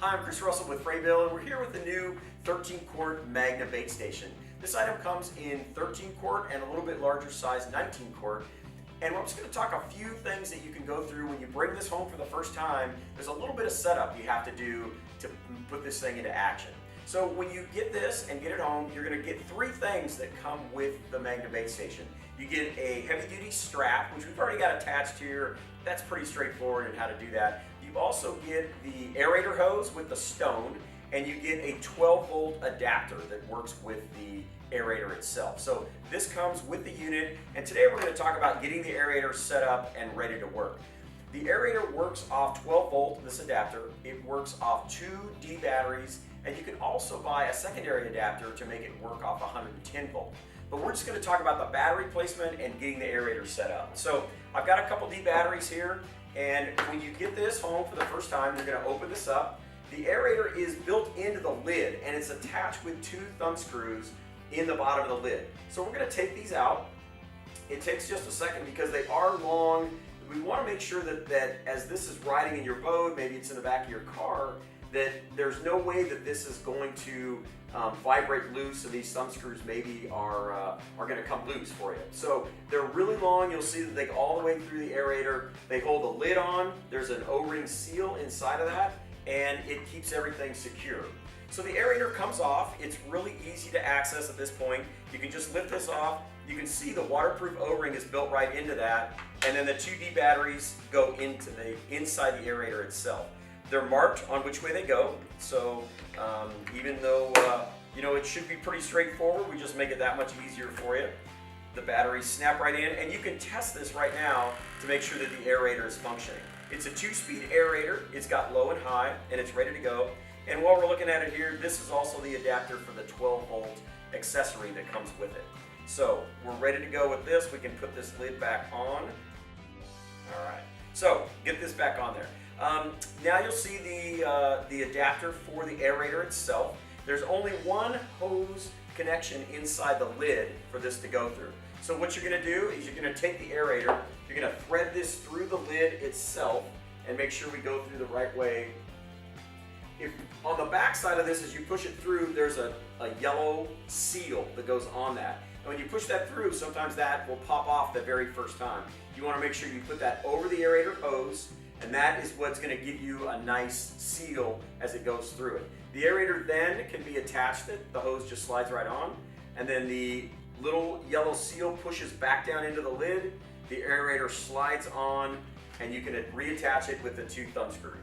Hi, I'm Chris Russell with Frabill, and we're here with the new 13-quart Magnum bait station. This item comes in 13-quart and a little bit larger size 19-quart. And we're just going to talk a few things that you can go through when you bring this home for the first time. There's a little bit of setup you have to do to put this thing into action. So when you get this and get it home, you're going to get three things that come with the Magnum bait station. You get a heavy-duty strap, which we've already got attached here. That's pretty straightforward in how to do that. You also get the aerator hose with the stone, and you get a 12-volt adapter that works with the aerator itself. So this comes with the unit, and today we're going to talk about getting the aerator set up and ready to work. The aerator works off 12-volt, this adapter. It works off 2 D batteries, and you can also buy a secondary adapter to make it work off 110-volt. But we're just going to talk about the battery placement and getting the aerator set up. So I've got a couple D batteries here, and when you get this home for the first time, you're going to open this up. The aerator is built into the lid, and it's attached with 2 thumb screws in the bottom of the lid. So we're going to take these out. It takes just a second because they are long. We want to make sure that as this is riding in your boat, maybe it's in the back of your car, that there's no way that this is going to vibrate loose, and these thumb screws maybe are going to come loose for you. So they're really long. You'll see that they go all the way through the aerator. They hold the lid on. There's an O-ring seal inside of that, and it keeps everything secure. So the aerator comes off. It's really easy to access at this point. You can just lift this off. You can see the waterproof O-ring is built right into that, and then the 2 D batteries go into inside the aerator itself. They're marked on which way they go, so even though it should be pretty straightforward, we just make it that much easier for you. The batteries snap right in, and you can test this right now to make sure that the aerator is functioning. It's a 2-speed aerator. It's got low and high, and it's ready to go. And while we're looking at it here, this is also the adapter for the 12-volt accessory that comes with it. So we're ready to go with this. We can put this lid back on. All right, so get this back on there. Now you'll see the adapter for the aerator itself. There's only one hose connection inside the lid for this to go through. So what you're going to do is you're going to take the aerator, you're going to thread this through the lid itself and make sure we go through the right way. If on the back side of this, as you push it through, there's a yellow seal that goes on that. And when you push that through, sometimes that will pop off the very first time. You want to make sure you put that over the aerator hose, and that is what's going to give you a nice seal as it goes through it. The aerator then can be attached, the hose just slides right on, and then the little yellow seal pushes back down into the lid, the aerator slides on, and you can reattach it with the 2 thumb screws.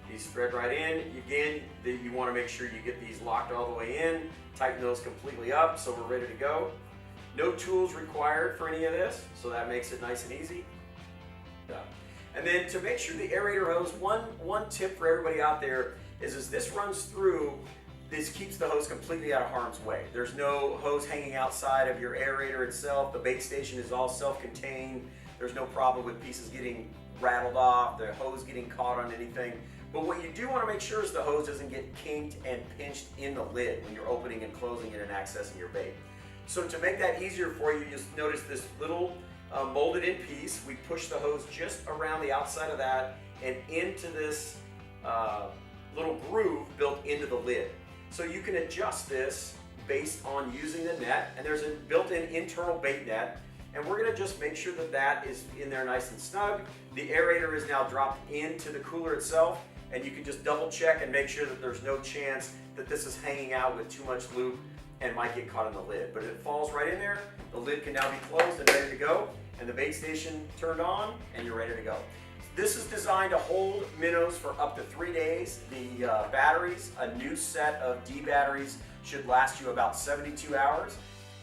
These thread right in. Again, you want to make sure you get these locked all the way in, tighten those completely up so we're ready to go. No tools required for any of this, so that makes it nice and easy. And then to make sure the aerator hose, one tip for everybody out there is as this runs through, this keeps the hose completely out of harm's way. There's no hose hanging outside of your aerator itself. The bait station is all self-contained. There's no problem with pieces getting rattled off, the hose getting caught on anything. But what you do want to make sure is the hose doesn't get kinked and pinched in the lid when you're opening and closing it and accessing your bait. So to make that easier for you, just notice this little molded in piece. We push the hose just around the outside of that and into this little groove built into the lid. So you can adjust this based on using the net, and there's a built-in internal bait net, and we're going to just make sure that that is in there nice and snug. The aerator is now dropped into the cooler itself, and you can just double check and make sure that there's no chance that this is hanging out with too much loop and might get caught in the lid. But it falls right in there. The lid can now be closed and ready to go, and the bait station turned on, and you're ready to go. This is designed to hold minnows for up to 3 days. The batteries, a new set of D batteries, should last you about 72 hours.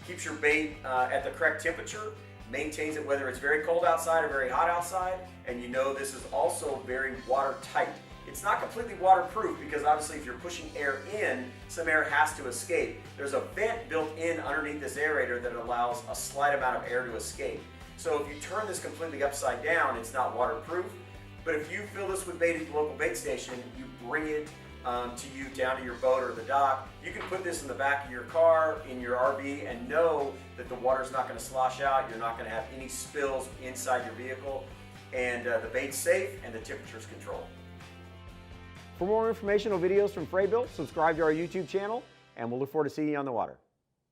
Keeps your bait at the correct temperature, maintains it whether it's very cold outside or very hot outside, and you know this is also very watertight. It's not completely waterproof because obviously if you're pushing air in, some air has to escape. There's a vent built in underneath this aerator that allows a slight amount of air to escape. So if you turn this completely upside down, it's not waterproof. But if you fill this with bait at the local bait station, you bring it to you down to your boat or the dock, you can put this in the back of your car, in your RV, and know that the water's not going to slosh out, you're not going to have any spills inside your vehicle. and the bait's safe and the temperature's controlled. For more informational videos from Frabill, subscribe to our YouTube channel, and we'll look forward to seeing you on the water.